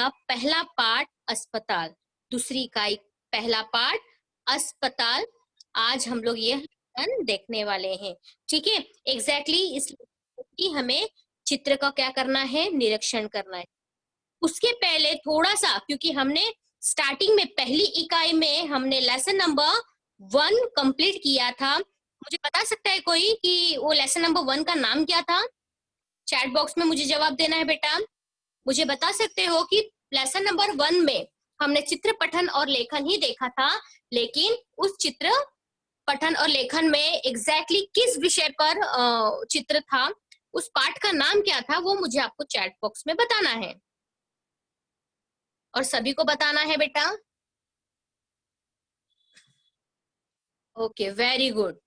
पहला पाठ अस्पताल, दूसरी इकाई पहला पाठ अस्पताल। आज हम लोग ये देखने वाले हैं। ठीक है, एग्जैक्टली इसलिए हमें चित्र का क्या करना है, निरीक्षण करना है। उसके पहले थोड़ा सा, क्योंकि हमने स्टार्टिंग में पहली इकाई में हमने लेसन नंबर 1 कंप्लीट किया था। मुझे बता सकता है कोई कि वो लेसन नंबर 1 का नाम क्या था? चैट बॉक्स में मुझे जवाब देना है बेटा। मुझे बता सकते हो कि लेसन नंबर 1 में हमने चित्र पठन और लेखन ही देखा था, लेकिन उस चित्र पठन और लेखन में एग्जैक्टली किस विषय पर चित्र था, उस पाठ का नाम क्या था, वो मुझे आपको चैट बॉक्स में बताना है और सभी को बताना है बेटा। Okay, very good.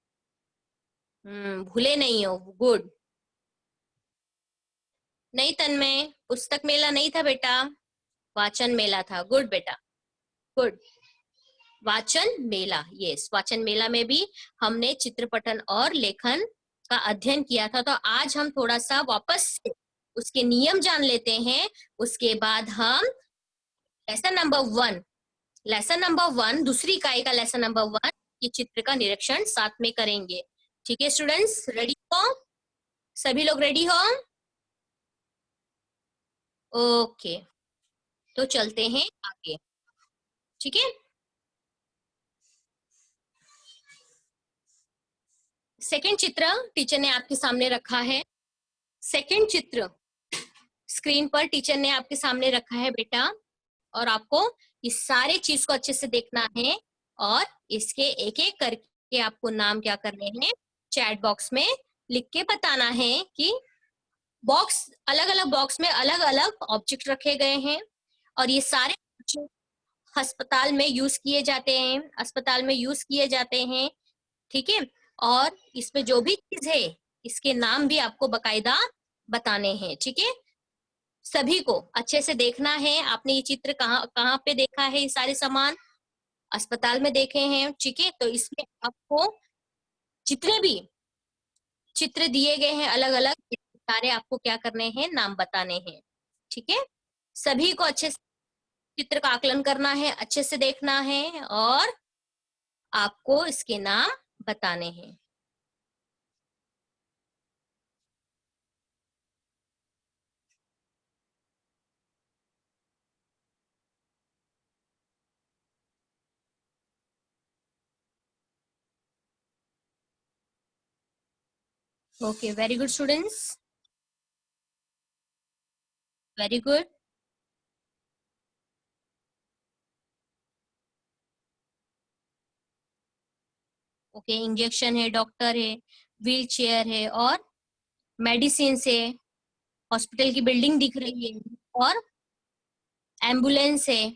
भूले नहीं हो, गुड। नहीं तन्मय, पुस्तक मेला नहीं था बेटा, वाचन मेला था। गुड बेटा, गुड। वाचन मेला, यस, वाचन मेला में भी हमने चित्र पठन और लेखन का अध्ययन किया था। तो आज हम थोड़ा सा वापस उसके नियम जान लेते हैं। उसके बाद हम लेसन नंबर 1 दूसरी इकाई का लेसन नंबर 1 ये चित्र का निरीक्षण साथ में करेंगे। ठीक है स्टूडेंट्स, रेडी हो? सभी लोग रेडी हो? ओके, तो चलते हैं आगे। ठीक है, सेकंड चित्र टीचर ने आपके सामने रखा है। सेकंड चित्र स्क्रीन पर टीचर ने आपके सामने रखा है बेटा, और आपको इस सारे चीज को अच्छे से देखना है और इसके एक एक करके आपको नाम क्या करने हैं, चैट बॉक्स में लिख के बताना है कि बॉक्स, अलग अलग बॉक्स में अलग अलग ऑब्जेक्ट रखे गए हैं और ये सारे अस्पताल में यूज किए जाते हैं, अस्पताल में यूज किए जाते हैं। ठीक है, और इसमें जो भी चीज है इसके नाम भी आपको बकायदा बताने हैं। ठीक है, सभी को अच्छे से देखना है। आपने ये चित्र कहाँ कहाँ पे देखा है? ये सारे सामान अस्पताल में देखे हैं। ठीक है, तो इसमें आपको जितने भी चित्र दिए गए हैं अलग अलग, सारे आपको क्या करने हैं, नाम बताने हैं। ठीक है, सभी को अच्छे से चित्र का आकलन करना है, अच्छे से देखना है और आपको इसके नाम बताने हैं। Okay, very good students, very good. Okay, injection है, डॉक्टर है, व्हील चेयर है और मेडिसिन है, हॉस्पिटल की बिल्डिंग दिख रही है और एम्बुलेंस है,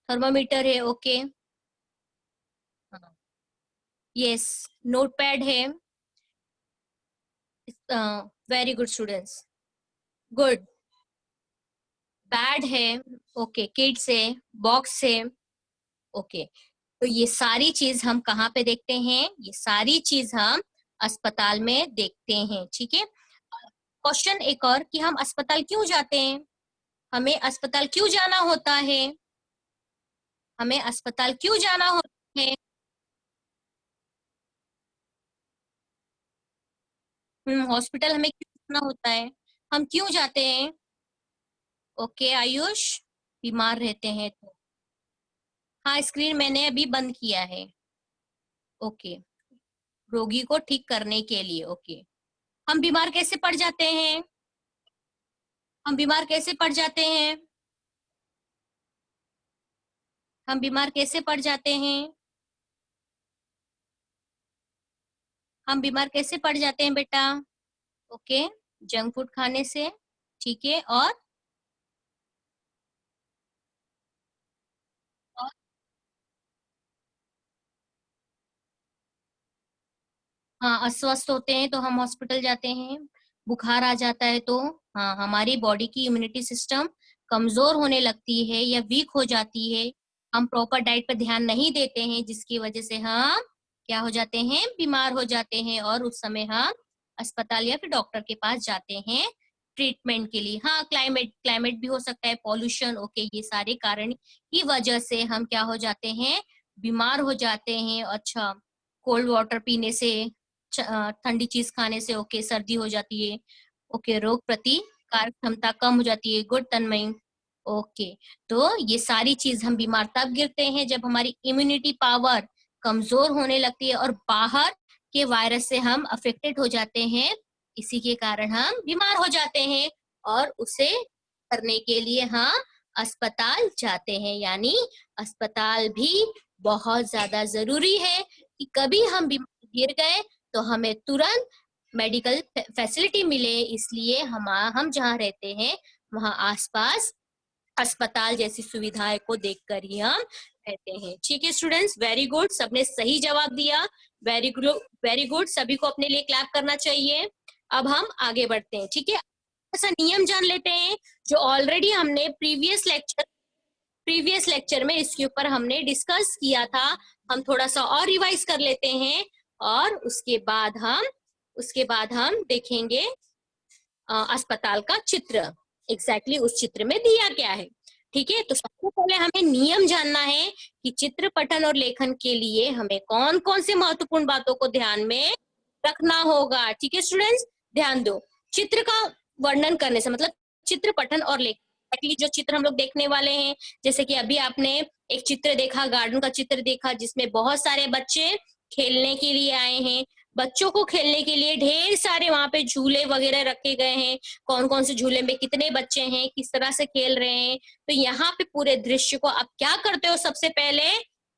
थर्मामीटर है। ओके, यस, नोटपैड है। Very good students, good. Bad है, ओके, किड्स है, बॉक्स है। ओके, तो ये सारी चीज हम कहाँ पे देखते हैं? ये सारी चीज हम अस्पताल में देखते हैं। ठीक है, क्वेश्चन एक और कि हम अस्पताल क्यों जाते हैं? हमें अस्पताल क्यों जाना होता है? हमें अस्पताल क्यों जाना होता है? हॉस्पिटल हमें क्यों जाना होता है? हम क्यों जाते हैं? ओके आयुष, बीमार रहते हैं तो। हाँ, स्क्रीन मैंने अभी बंद किया है। ओके, रोगी को ठीक करने के लिए। ओके, हम बीमार कैसे पड़ जाते हैं? हम बीमार कैसे पड़ जाते हैं? हम बीमार कैसे पड़ जाते हैं? हम बीमार कैसे पड़ जाते हैं बेटा? ओके, जंक फूड खाने से। ठीक है, और हाँ, अस्वस्थ होते हैं तो हम हॉस्पिटल जाते हैं। बुखार आ जाता है तो हाँ, हमारी बॉडी की इम्यूनिटी सिस्टम कमजोर होने लगती है या वीक हो जाती है। हम प्रॉपर डाइट पर ध्यान नहीं देते हैं, जिसकी वजह से हम क्या हो जाते हैं, बीमार हो जाते हैं और उस समय हम अस्पताल या फिर डॉक्टर के पास जाते हैं। ट्रीटमेंट के लिए। हाँ, क्लाइमेट भी हो सकता है, पॉल्यूशन, ओके, ये सारे कारण की वजह से हम क्या हो जाते हैं, बीमार हो जाते हैं। अच्छा, कोल्ड वाटर पीने से, ठंडी चीज खाने से, ओके, सर्दी हो जाती है, ओके, रोग प्रतिकार क्षमता कम हो जाती है, गुड तन्मय, ओके। तो ये सारी चीज हम बीमार तब गिरते हैं जब हमारी इम्यूनिटी पावर कमजोर होने लगती है और बाहर के वायरस से हम अफेक्टेड हो जाते हैं, इसी के कारण हम बीमार हो जाते हैं और उसे करने के लिए हम अस्पताल जाते हैं। यानी अस्पताल भी बहुत ज्यादा जरूरी है कि कभी हम बीमार गिर गए तो हमें तुरंत मेडिकल फैसिलिटी मिले। इसलिए हम जहाँ रहते हैं वहाँ आसपास अस्पताल जैसी सुविधाएं को देखकर ही हम कहते हैं। ठीक है स्टूडेंट्स, वेरी गुड, सबने सही जवाब दिया, वेरी गुड, वेरी गुड, सभी को अपने लिए क्लैप करना चाहिए। अब हम आगे बढ़ते हैं, ठीक है। ऐसा नियम जान लेते हैं जो ऑलरेडी हमने प्रीवियस लेक्चर में इसके ऊपर हमने डिस्कस किया था। हम थोड़ा सा और रिवाइज कर लेते हैं और उसके बाद हम देखेंगे अस्पताल का चित्र एग्जैक्टली उस चित्र में दिया क्या है। ठीक है, तो सबसे पहले हमें नियम जानना है कि चित्र पठन और लेखन के लिए हमें कौन कौन से महत्वपूर्ण बातों को ध्यान में रखना होगा। ठीक है स्टूडेंट्स, ध्यान दो। चित्र का वर्णन करने से मतलब चित्र पठन और लेखन, जो चित्र हम लोग देखने वाले हैं, जैसे कि अभी आपने एक चित्र देखा, गार्डन का चित्र देखा जिसमें बहुत सारे बच्चे खेलने के लिए आए हैं। बच्चों को खेलने के लिए ढेर सारे वहां पे झूले वगैरह रखे गए हैं। कौन कौन से झूले में कितने बच्चे हैं, किस तरह से खेल रहे हैं। तो यहाँ पे पूरे दृश्य को आप क्या करते हो, सबसे पहले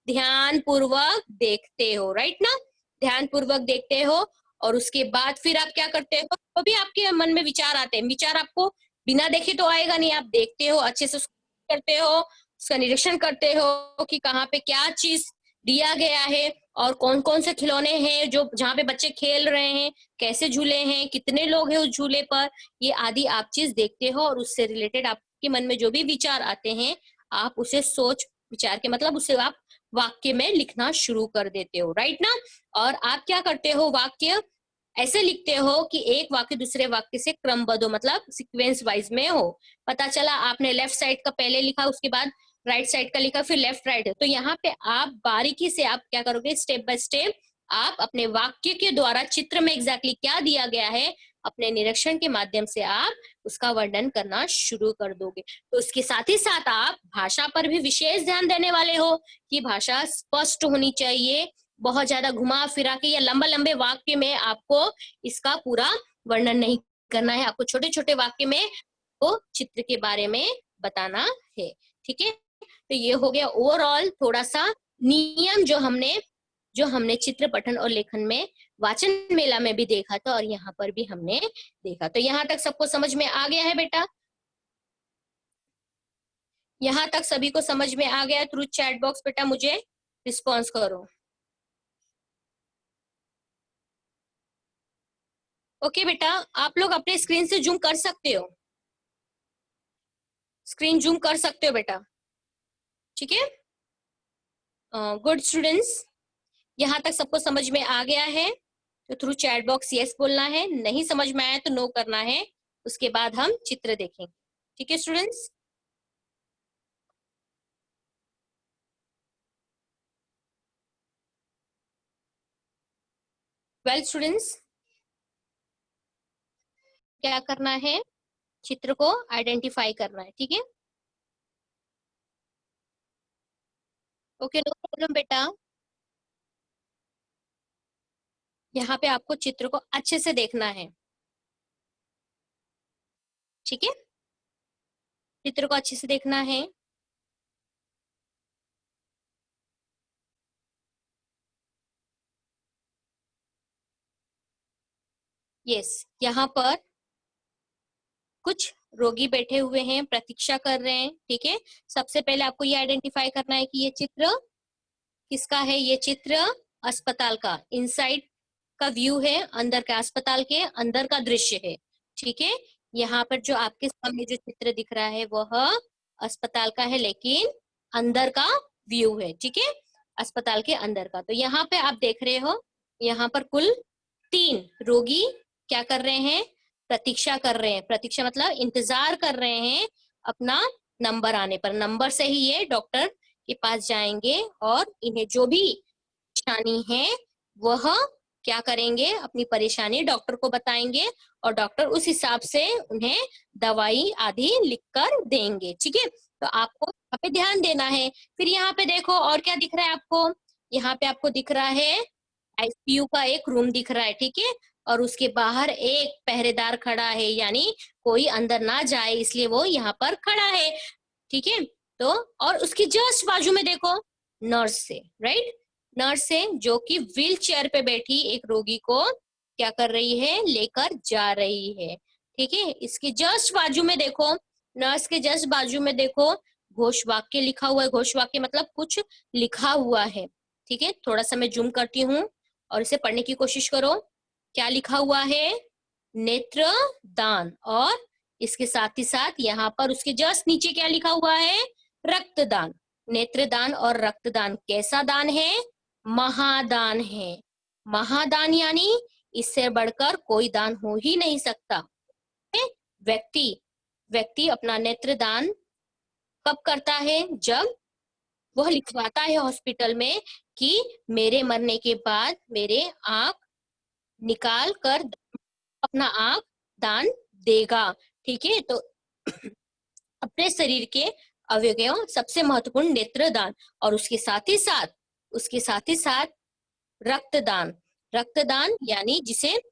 ध्यान पूर्वक देखते हो, राइट ना, ध्यान पूर्वक देखते हो और उसके बाद फिर आप क्या करते हो, तो भी आपके मन में विचार आते हैं। विचार आपको बिना देखे तो आएगा नहीं, आप देखते हो, अच्छे से करते हो, उसका निरीक्षण करते हो कि कहाँ पे क्या चीज दिया गया है और कौन कौन से खिलौने हैं जो जहाँ पे बच्चे खेल रहे हैं, कैसे झूले हैं, कितने लोग हैं उस झूले पर, ये आदि आप चीज देखते हो और उससे रिलेटेड आपके मन में जो भी विचार आते हैं आप उसे सोच विचार के मतलब उसे आप वाक्य में लिखना शुरू कर देते हो, राइट ना। और आप क्या करते हो, वाक्य ऐसे लिखते हो कि एक वाक्य दूसरे वाक्य से क्रमबद्ध हो, मतलब सीक्वेंस वाइज में हो। पता चला आपने लेफ्ट साइड का पहले लिखा, उसके बाद राइट साइड का लिखा, फिर लेफ्ट राइट है, तो यहाँ पे आप बारीकी से आप क्या करोगे, स्टेप बाय स्टेप आप अपने वाक्य के द्वारा चित्र में एग्जैक्टली क्या दिया गया है अपने निरीक्षण के माध्यम से आप उसका वर्णन करना शुरू कर दोगे। तो उसके साथ ही साथ आप भाषा पर भी विशेष ध्यान देने वाले हो कि भाषा स्पष्ट होनी चाहिए। बहुत ज्यादा घुमा फिरा के या लंबे लंबे वाक्य में आपको इसका पूरा वर्णन नहीं करना है, आपको छोटे छोटे वाक्य में वो चित्र के बारे में बताना है। ठीक है, तो ये हो गया ओवरऑल थोड़ा सा नियम जो हमने चित्र पठन और लेखन में वाचन मेला में भी देखा था और यहाँ पर भी हमने देखा। तो यहाँ तक सबको समझ में आ गया है बेटा? यहाँ तक सभी को समझ में आ गया? थ्रू चैट बॉक्स बेटा मुझे रिस्पॉन्स करो। ओके बेटा, आप लोग अपने स्क्रीन से जूम कर सकते हो, स्क्रीन जूम कर सकते हो बेटा, ठीक है। गुड स्टूडेंट्स, यहाँ तक सबको समझ में आ गया है? तो थ्रू चैट बॉक्स यस बोलना है, नहीं समझ में आया तो नो करना है, उसके बाद हम चित्र देखेंगे। ठीक है स्टूडेंट्स, वेल स्टूडेंट्स, क्या करना है, चित्र को आइडेंटिफाई करना है, ठीक है। ओके, नो प्रॉब्लम बेटा। यहाँ पे आपको चित्र को अच्छे से देखना है, ठीक है, चित्र को अच्छे से देखना है। यस, यहाँ पर कुछ रोगी बैठे हुए हैं, प्रतीक्षा कर रहे हैं, ठीक है। सबसे पहले आपको ये आइडेंटिफाई करना है कि ये चित्र किसका है। ये चित्र अस्पताल का इनसाइड का व्यू है, अंदर का अस्पताल के अंदर का दृश्य है, ठीक है। यहाँ पर जो आपके सामने जो चित्र दिख रहा है वह अस्पताल का है, लेकिन अंदर का व्यू है, ठीक है, अस्पताल के अंदर का। तो यहाँ पे आप देख रहे हो, यहाँ पर कुल 3 रोगी क्या कर रहे हैं, प्रतीक्षा कर रहे हैं, प्रतीक्षा मतलब इंतजार कर रहे हैं अपना नंबर आने पर। नंबर से ही ये डॉक्टर के पास जाएंगे और इन्हें जो भी परेशानी है वह क्या करेंगे, अपनी परेशानी डॉक्टर को बताएंगे और डॉक्टर उस हिसाब से उन्हें दवाई आदि लिख कर देंगे। ठीक है, तो आपको यहाँ पे ध्यान देना है। फिर यहाँ पे देखो और क्या दिख रहा है आपको, यहाँ पे आपको दिख रहा है आईसीयू का एक रूम दिख रहा है। ठीक है, और उसके बाहर एक पहरेदार खड़ा है, यानी कोई अंदर ना जाए इसलिए वो यहाँ पर खड़ा है। ठीक है, तो और उसके जस्ट बाजू में देखो नर्स है, राइट, नर्स है जो कि व्हील चेयर पे बैठी एक रोगी को क्या कर रही है, लेकर जा रही है। ठीक है, इसके जस्ट बाजू में देखो, नर्स के जस्ट बाजू में देखो घोष वाक्य लिखा हुआ है। घोष वाक्य मतलब कुछ लिखा हुआ है। ठीक है, थोड़ा सा मैं जूम करती हूँ और इसे पढ़ने की कोशिश करो। क्या लिखा हुआ है, नेत्र दान, और इसके साथ ही साथ यहाँ पर उसके जस्ट नीचे क्या लिखा हुआ है, रक्तदान। नेत्रदान और रक्तदान कैसा दान है, महादान है। महादान यानी इससे बढ़कर कोई दान हो ही नहीं सकता। व्यक्ति व्यक्ति अपना नेत्रदान कब करता है, जब वह लिखवाता है हॉस्पिटल में कि मेरे मरने के बाद मेरे आंख निकाल कर अपना आंख दान देगा। ठीक है, तो अपने शरीर के अवयव सबसे महत्वपूर्ण नेत्रदान, और उसके साथ ही साथ रक्तदान। रक्तदान यानी जिसे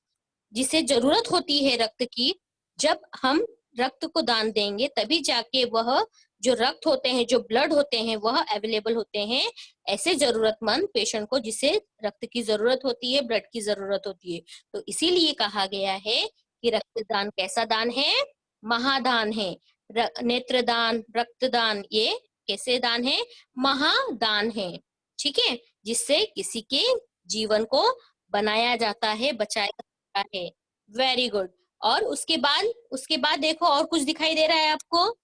जिसे जरूरत होती है रक्त की, जब हम रक्त को दान देंगे तभी जाके वह जो रक्त होते हैं, जो ब्लड होते हैं, वह अवेलेबल होते हैं ऐसे जरूरतमंद पेशेंट को जिसे रक्त की जरूरत होती है, ब्लड की जरूरत होती है। तो इसीलिए कहा गया है कि रक्तदान कैसा दान है, महादान है। नेत्रदान, रक्तदान ये कैसे दान है, महादान है। ठीक है, जिससे किसी के जीवन को बनाया जाता है, बचाया जाता है। Very good. और उसके बाद देखो और कुछ दिखाई दे रहा है आपको,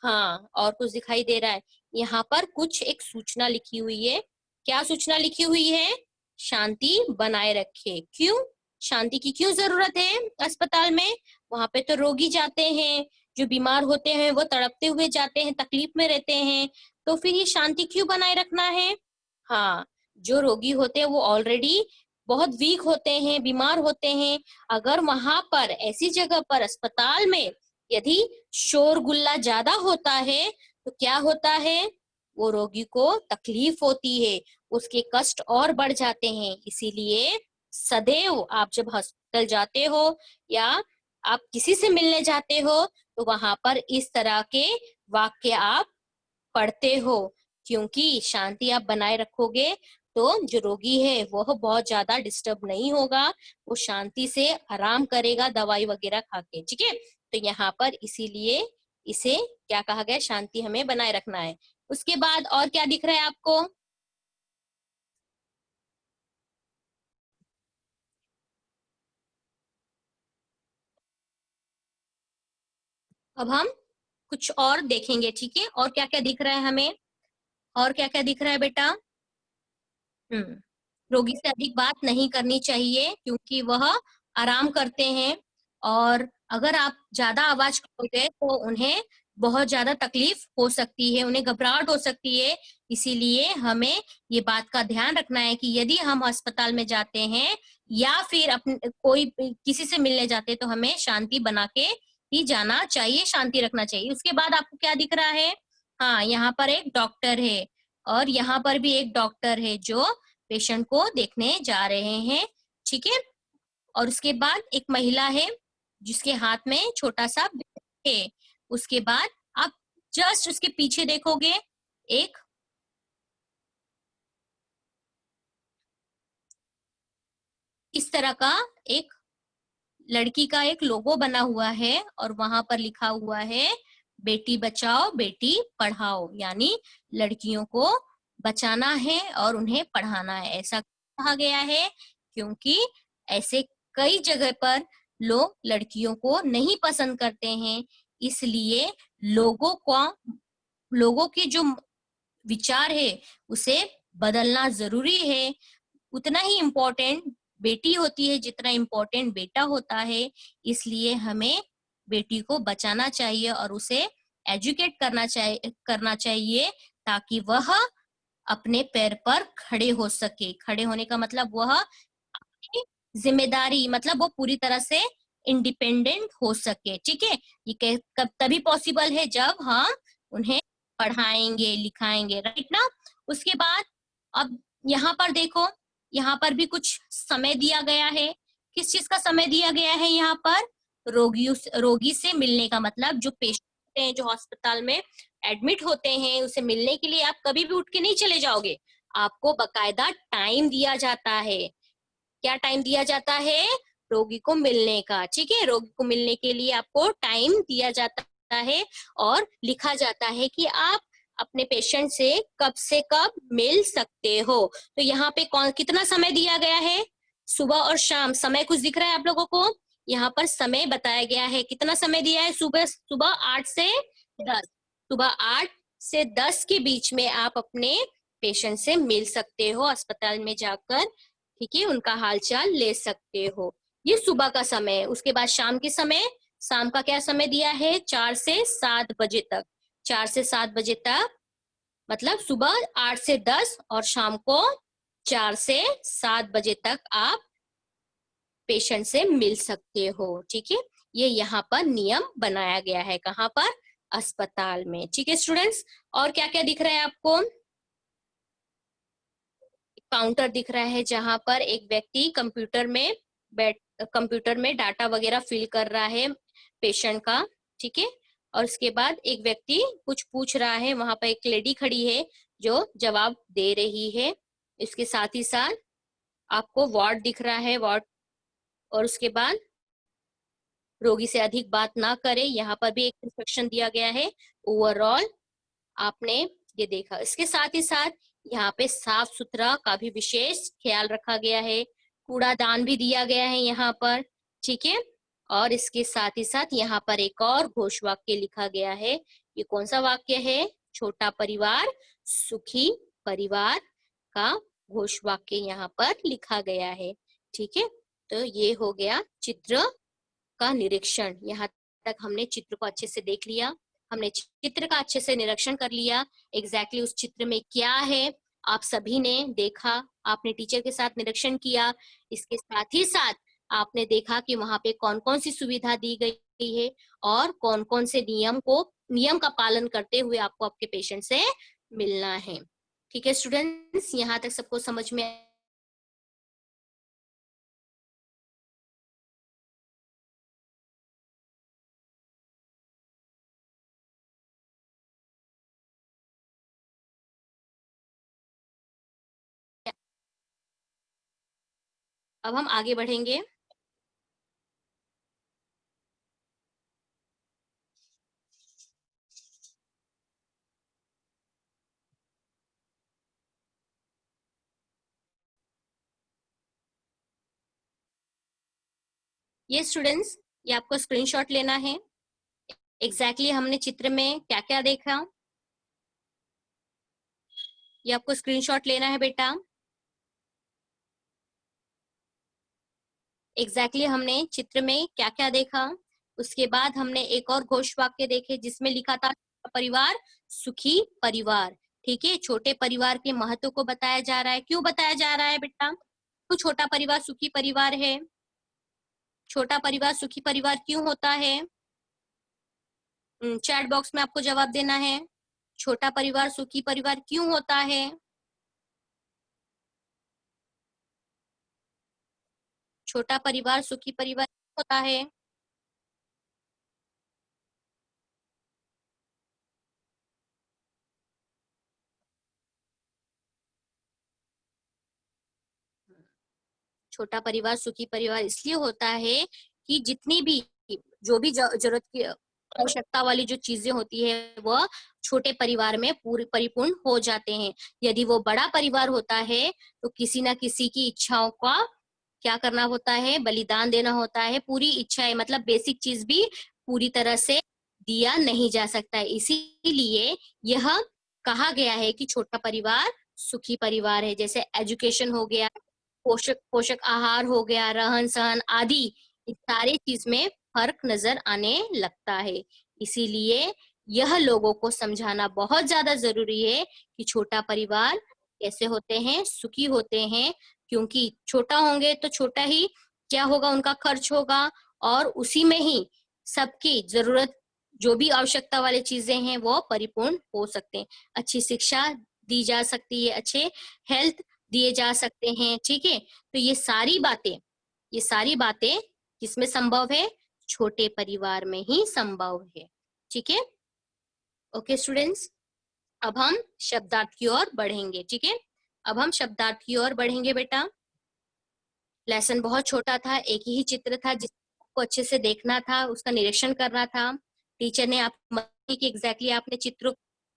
हाँ और कुछ दिखाई दे रहा है। यहाँ पर कुछ एक सूचना लिखी हुई है। क्या सूचना लिखी हुई है, शांति बनाए रखे। क्यों, शांति की क्यों जरूरत है अस्पताल में, वहां पे तो रोगी जाते हैं, जो बीमार होते हैं वो तड़पते हुए जाते हैं, तकलीफ में रहते हैं, तो फिर ये शांति क्यों बनाए रखना है। हाँ, जो रोगी होते हैं वो ऑलरेडी बहुत वीक होते हैं, बीमार होते हैं। अगर वहां पर ऐसी जगह पर अस्पताल में यदि शोरगुल्ला ज्यादा होता है तो क्या होता है, वो रोगी को तकलीफ होती है, उसके कष्ट और बढ़ जाते हैं। इसीलिए सदैव आप जब हॉस्पिटल जाते हो या आप किसी से मिलने जाते हो तो वहां पर इस तरह के वाक्य आप पढ़ते हो, क्योंकि शांति आप बनाए रखोगे तो जो रोगी है वह बहुत ज्यादा डिस्टर्ब नहीं होगा, वो शांति से आराम करेगा दवाई वगैरह खा के। ठीक है, तो यहाँ पर इसीलिए इसे क्या कहा गया, शांति हमें बनाए रखना है। उसके बाद और क्या दिख रहा है आपको, अब हम कुछ और देखेंगे। ठीक है, और क्या क्या दिख रहा है हमें, और क्या क्या दिख रहा है बेटा। रोगी से अधिक बात नहीं करनी चाहिए क्योंकि वह आराम करते हैं, और अगर आप ज्यादा आवाज करोगे तो उन्हें बहुत ज्यादा तकलीफ हो सकती है, उन्हें घबराहट हो सकती है। इसीलिए हमें ये बात का ध्यान रखना है कि यदि हम अस्पताल में जाते हैं या फिर अपने कोई किसी से मिलने जाते हैं तो हमें शांति बना के ही जाना चाहिए, शांति रखना चाहिए। उसके बाद आपको क्या दिख रहा है, हाँ यहाँ पर एक डॉक्टर है, और यहाँ पर भी एक डॉक्टर है जो पेशेंट को देखने जा रहे हैं। ठीक है, और उसके बाद एक महिला है जिसके हाथ में छोटा सा बैग है। उसके बाद आप जस्ट उसके पीछे देखोगे एक इस तरह का एक लड़की का एक लोगो बना हुआ है और वहां पर लिखा हुआ है बेटी बचाओ बेटी पढ़ाओ, यानी लड़कियों को बचाना है और उन्हें पढ़ाना है, ऐसा कहा गया है। क्योंकि ऐसे कई जगह पर लोग लड़कियों को नहीं पसंद करते हैं, इसलिए लोगों के जो विचार है उसे बदलना जरूरी है। उतना ही इम्पोर्टेंट बेटी होती है जितना इम्पोर्टेंट बेटा होता है, इसलिए हमें बेटी को बचाना चाहिए और उसे एजुकेट करना चाहिए ताकि वह अपने पैर पर खड़े हो सके। खड़े होने का मतलब वह अपनी जिम्मेदारी, मतलब वो पूरी तरह से इंडिपेंडेंट हो सके। ठीक है, ये कब तभी पॉसिबल है जब हम उन्हें पढ़ाएंगे लिखाएंगे, राइट ना। उसके बाद अब यहाँ पर देखो, यहाँ पर भी कुछ समय दिया गया है। किस चीज का समय दिया गया है यहाँ पर? रोगी से मिलने का, मतलब जो पेशेंट होते हैं, जो अस्पताल में एडमिट होते हैं, उसे मिलने के लिए आप कभी भी उठ के नहीं चले जाओगे, आपको बकायदा टाइम दिया जाता है। क्या टाइम दिया जाता है? रोगी को मिलने का। ठीक है, रोगी को मिलने के लिए आपको टाइम दिया जाता है और लिखा जाता है कि आप अपने पेशेंट से कब मिल सकते हो। तो यहाँ पे कितना समय दिया गया है? सुबह और शाम। समय कुछ दिख रहा है आप लोगों को? यहाँ पर समय बताया गया है। कितना समय दिया है? सुबह सुबह 8 से 10। सुबह 8 से 10 के बीच में आप अपने पेशेंट से मिल सकते हो, अस्पताल में जाकर। ठीक है, उनका हालचाल ले सकते हो। ये सुबह का समय है। उसके बाद शाम के समय, शाम का क्या समय दिया है? 4 से 7 बजे तक। 4 से 7 बजे तक मतलब सुबह 8 से 10 और शाम को 4 से 7 बजे तक आप पेशेंट से मिल सकते हो। ठीक है, ये यहाँ पर नियम बनाया गया है। कहाँ पर? अस्पताल में। ठीक है स्टूडेंट्स, और क्या क्या दिख रहा है आपको? काउंटर दिख रहा है जहां पर एक व्यक्ति कंप्यूटर में डाटा वगैरह फिल कर रहा है पेशेंट का। ठीक है, और उसके बाद एक व्यक्ति कुछ पूछ रहा है, वहां पर एक लेडी खड़ी है जो जवाब दे रही है। इसके साथ ही साथ आपको वार्ड दिख रहा है, वार्ड। और उसके बाद रोगी से अधिक बात ना करें, यहाँ पर भी एक इंस्ट्रक्शन दिया गया है। ओवरऑल आपने ये देखा। इसके साथ ही साथ यहाँ पे साफ सुथरा का भी विशेष ख्याल रखा गया है। कूड़ादान भी दिया गया है यहाँ पर। ठीक है, और इसके साथ ही साथ यहाँ पर एक और घोष वाक्य लिखा गया है। ये कौन सा वाक्य है? छोटा परिवार सुखी परिवार का घोष वाक्य यहाँ पर लिखा गया है। ठीक है, तो ये हो गया चित्र का निरीक्षण। यहाँ तक हमने चित्र को अच्छे से देख लिया, हमने चित्र का अच्छे से निरीक्षण कर लिया। एग्जैक्टली उस चित्र में क्या है आप सभी ने देखा, आपने टीचर के साथ निरीक्षण किया। इसके साथ ही साथ आपने देखा कि वहां पे कौन कौन सी सुविधा दी गई है और कौन कौन से नियम का पालन करते हुए आपको आपके पेशेंट से मिलना है। ठीक है स्टूडेंट्स, यहाँ तक सबको समझ में अब हम आगे बढ़ेंगे। ये स्टूडेंट्स, ये आपको स्क्रीनशॉट लेना है। एग्जैक्टली हमने चित्र में क्या क्या देखा, ये आपको स्क्रीनशॉट लेना है बेटा। एग्जैक्टली हमने चित्र में क्या क्या देखा, उसके बाद हमने एक और घोष वाक्य देखे जिसमें लिखा था परिवार सुखी परिवार। ठीक है, छोटे परिवार के महत्व को बताया जा रहा है। क्यों बताया जा रहा है बेटा? तो छोटा परिवार सुखी परिवार है। छोटा परिवार सुखी परिवार क्यों होता है? चैट बॉक्स में आपको जवाब देना है। छोटा परिवार सुखी परिवार क्यों होता है? छोटा परिवार सुखी परिवार क्यों होता है? छोटा परिवार सुखी परिवार इसलिए होता है कि जितनी भी जो भी जरूरत की आवश्यकता वाली जो चीजें होती है वह छोटे परिवार में पूरी परिपूर्ण हो जाते हैं। यदि वो बड़ा परिवार होता है तो किसी ना किसी की इच्छाओं का क्या करना होता है? बलिदान देना होता है। पूरी इच्छाएं मतलब बेसिक चीज भी पूरी तरह से दिया नहीं जा सकता है। इसीलिए यह कहा गया है कि छोटा परिवार सुखी परिवार है। जैसे एजुकेशन हो गया, पोषक पोषक आहार हो गया, रहन सहन आदि, इस सारी चीज में फर्क नजर आने लगता है। इसीलिए यह लोगों को समझाना बहुत ज्यादा जरूरी है कि छोटा परिवार कैसे होते हैं, सुखी होते हैं, क्योंकि छोटा होंगे तो छोटा ही क्या होगा, उनका खर्च होगा और उसी में ही सबकी जरूरत, जो भी आवश्यकता वाली चीजें हैं वो परिपूर्ण हो सकते हैं। अच्छी शिक्षा दी जा सकती है, अच्छे हेल्थ दिए जा सकते हैं, ठीक है। तो ये सारी बातें किसमें संभव है, छोटे परिवार में ही संभव है, ठीक है। ओके स्टूडेंट्स, अब हम शब्दार्थ की ओर बढ़ेंगे, ठीक है। अब हम शब्दार्थ की ओर बढ़ेंगे बेटा। लेसन बहुत छोटा था, एक ही चित्र था जिसको अच्छे से देखना था, उसका निरीक्षण करना था। टीचर ने आपको कि एग्जैक्टली आपने चित्र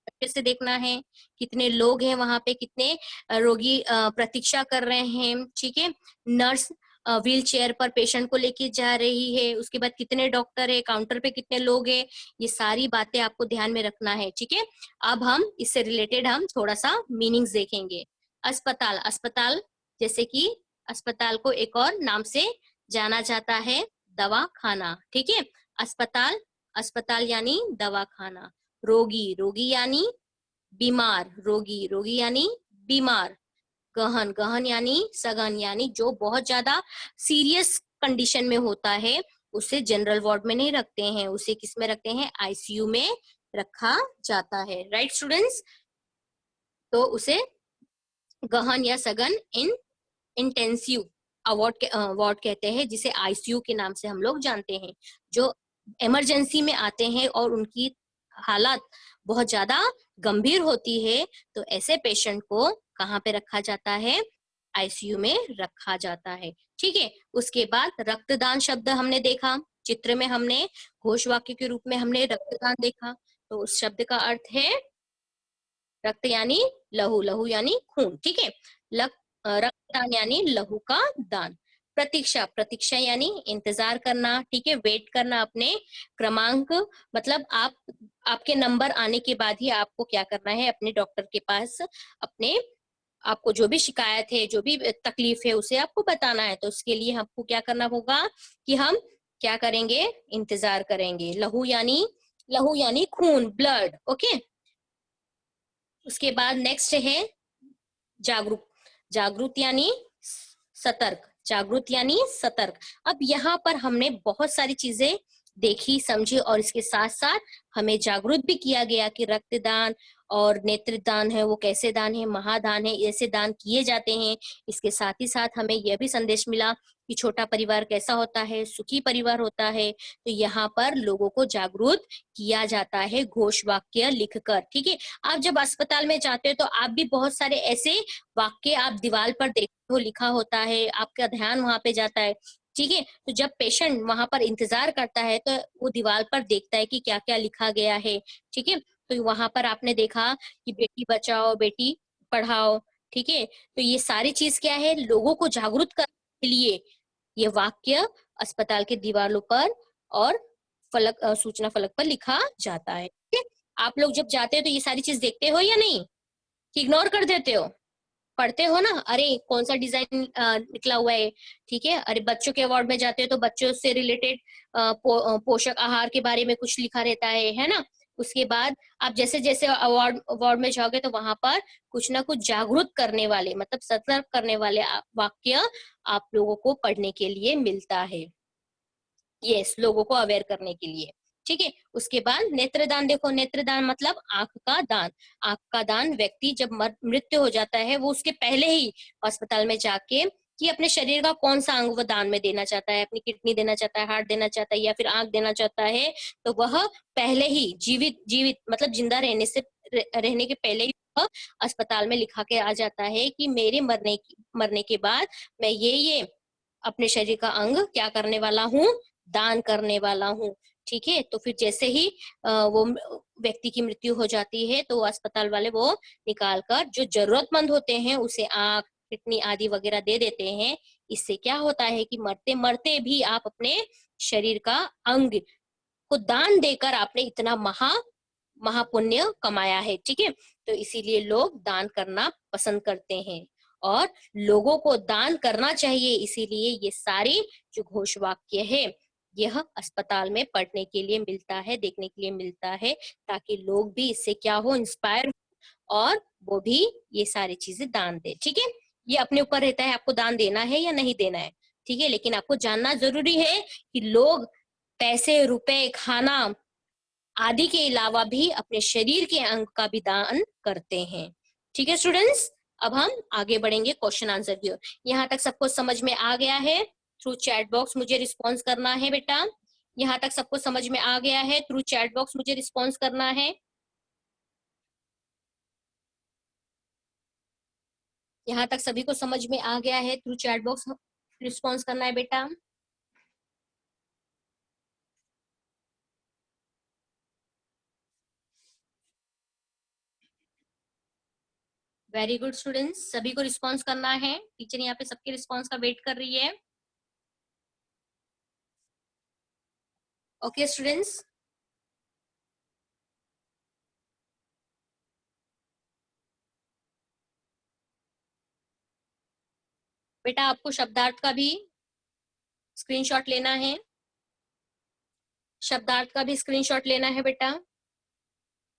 अच्छे से देखना है, कितने लोग हैं वहां पे, कितने रोगी प्रतीक्षा कर रहे हैं, ठीक है। नर्स व्हील चेयर पर पेशेंट को लेके जा रही है, उसके बाद कितने डॉक्टर है, काउंटर पे कितने लोग हैं, ये सारी बातें आपको ध्यान में रखना है, ठीक है। अब हम इससे रिलेटेड हम थोड़ा सा मीनिंग्स देखेंगे। अस्पताल, अस्पताल जैसे कि अस्पताल को एक और नाम से जाना जाता है दवा खाना, ठीक है। अस्पताल, अस्पताल यानी दवा खाना। रोगी, रोगी यानी बीमार, रोगी, रोगी यानी बीमार। गहन, गहन यानी सघन, यानी जो बहुत ज्यादा सीरियस कंडीशन में होता है उसे जनरल वार्ड में नहीं रखते हैं, उसे किस में रखते हैं, आईसीयू में रखा जाता है, राइट स्टूडेंट्स। तो उसे गहन या सघन इंटेंसिव वार्ड कहते हैं, जिसे आईसीयू के नाम से हम लोग जानते हैं। जो इमरजेंसी में आते हैं और उनकी हालत बहुत ज्यादा गंभीर होती है, तो ऐसे पेशेंट को कहाँ पे रखा जाता है, आईसीयू में रखा जाता है, ठीक है। उसके बाद रक्तदान शब्द हमने देखा, चित्र में हमने घोष वाक्य के रूप में हमने रक्तदान देखा। तो उस शब्द का अर्थ है रक्त यानी लहू, लहू यानी खून, ठीक है। रक्तदान यानी लहू का दान। प्रतीक्षा, प्रतीक्षा यानी इंतजार करना, ठीक है, वेट करना अपने क्रमांक, मतलब आपके नंबर आने के बाद ही आपको क्या करना है, अपने डॉक्टर के पास अपने, आपको जो भी शिकायत है, जो भी तकलीफ है उसे आपको बताना है। तो उसके लिए हमको क्या करना होगा कि हम क्या करेंगे, इंतजार करेंगे। लहू यानी खून, ब्लड, ओके। उसके बाद नेक्स्ट है जागरूक, जागरूक यानी सतर्क, जागरूक यानी सतर्क। अब यहाँ पर हमने बहुत सारी चीजें देखी, समझी, और इसके साथ साथ हमें जागरूक भी किया गया कि रक्तदान और नेत्रदान है वो कैसे दान है, महादान है, ऐसे दान किए जाते हैं। इसके साथ ही साथ हमें यह भी संदेश मिला कि छोटा परिवार कैसा होता है, सुखी परिवार होता है। तो यहाँ पर लोगों को जागरूक किया जाता है घोष वाक्य लिखकर, ठीक है। आप जब अस्पताल में जाते हो तो आप भी बहुत सारे ऐसे वाक्य आप दीवार पर देखते हो, लिखा होता है, आपका ध्यान वहां पे जाता है, ठीक है। तो जब पेशेंट वहां पर इंतजार करता है तो वो दीवार पर देखता है कि क्या क्या लिखा गया है, ठीक है। तो वहां पर आपने देखा कि बेटी बचाओ बेटी पढ़ाओ, ठीक है। तो ये सारी चीज क्या है, लोगों को जागरूक करने के लिए ये वाक्य अस्पताल के दीवारों पर और सूचना फलक पर लिखा जाता है, ठीक है। आप लोग जब जाते हो तो ये सारी चीज देखते हो या नहीं, कि इग्नोर कर देते हो, पढ़ते हो ना, अरे कौन सा डिजाइन निकला हुआ है, ठीक है। अरे बच्चों के अवार्ड में जाते हो तो बच्चों से रिलेटेड पोषक आहार के बारे में कुछ लिखा रहता है ना। उसके बाद आप जैसे जैसे अवार्ड अवार्ड में जाओगे तो वहां पर कुछ ना कुछ जागरूक करने वाले, मतलब सतर्क करने वाले वाक्य आप लोगों को पढ़ने के लिए मिलता है, यस, लोगों को अवेयर करने के लिए, ठीक है। उसके बाद नेत्रदान देखो, नेत्रदान मतलब आंख का दान। आंख का दान व्यक्ति जब मृत्यु हो जाता है वो उसके पहले ही अस्पताल में जाके कि अपने शरीर का कौन सा अंग वो दान में देना चाहता है, अपनी किडनी देना चाहता है, हार्ट देना चाहता है या फिर आंख देना चाहता है, तो वह पहले ही जीवित जीवित मतलब जिंदा रहने के पहले ही वह अस्पताल में लिखा के आ जाता है कि मेरे मरने के बाद मैं ये अपने शरीर का अंग क्या करने वाला हूँ, दान करने वाला हूँ, ठीक है। तो फिर जैसे ही वो व्यक्ति की मृत्यु हो जाती है तो अस्पताल वाले वो निकाल कर जो जरूरतमंद होते हैं उसे आंख, किडनी आदि वगैरह दे देते हैं। इससे क्या होता है कि मरते मरते भी आप अपने शरीर का अंग को दान देकर आपने इतना महापुण्य कमाया है, ठीक है। तो इसीलिए लोग दान करना पसंद करते हैं। और लोगों को दान करना चाहिए। इसीलिए ये सारे जो घोषवाक्य है यह अस्पताल में पढ़ने के लिए मिलता है, देखने के लिए मिलता है, ताकि लोग भी इससे क्या हो, इंस्पायर और वो भी ये सारी चीजें दान दे। ठीक है, ये अपने ऊपर रहता है आपको दान देना है या नहीं देना है। ठीक है, लेकिन आपको जानना जरूरी है कि लोग पैसे, रुपए, खाना आदि के अलावा भी अपने शरीर के अंग का भी दान करते हैं। ठीक है स्टूडेंट्स, अब हम आगे बढ़ेंगे क्वेश्चन आंसर की ओर। यहाँ तक सबको समझ में आ गया है? थ्रू चैट बॉक्स मुझे रिस्पॉन्स करना है बेटा। यहाँ तक सबको समझ में आ गया है? थ्रू चैट बॉक्स मुझे रिस्पॉन्स करना है। यहाँ तक सभी को समझ में आ गया है? थ्रू चैट बॉक्स रिस्पॉन्स करना है बेटा। वेरी गुड स्टूडेंट्स, सभी को रिस्पॉन्स करना है। टीचर यहाँ पे सबके रिस्पॉन्स का वेट कर रही है। ओके स्टूडेंट्स, बेटा आपको शब्दार्थ का भी स्क्रीनशॉट लेना है। शब्दार्थ का भी स्क्रीनशॉट लेना है बेटा।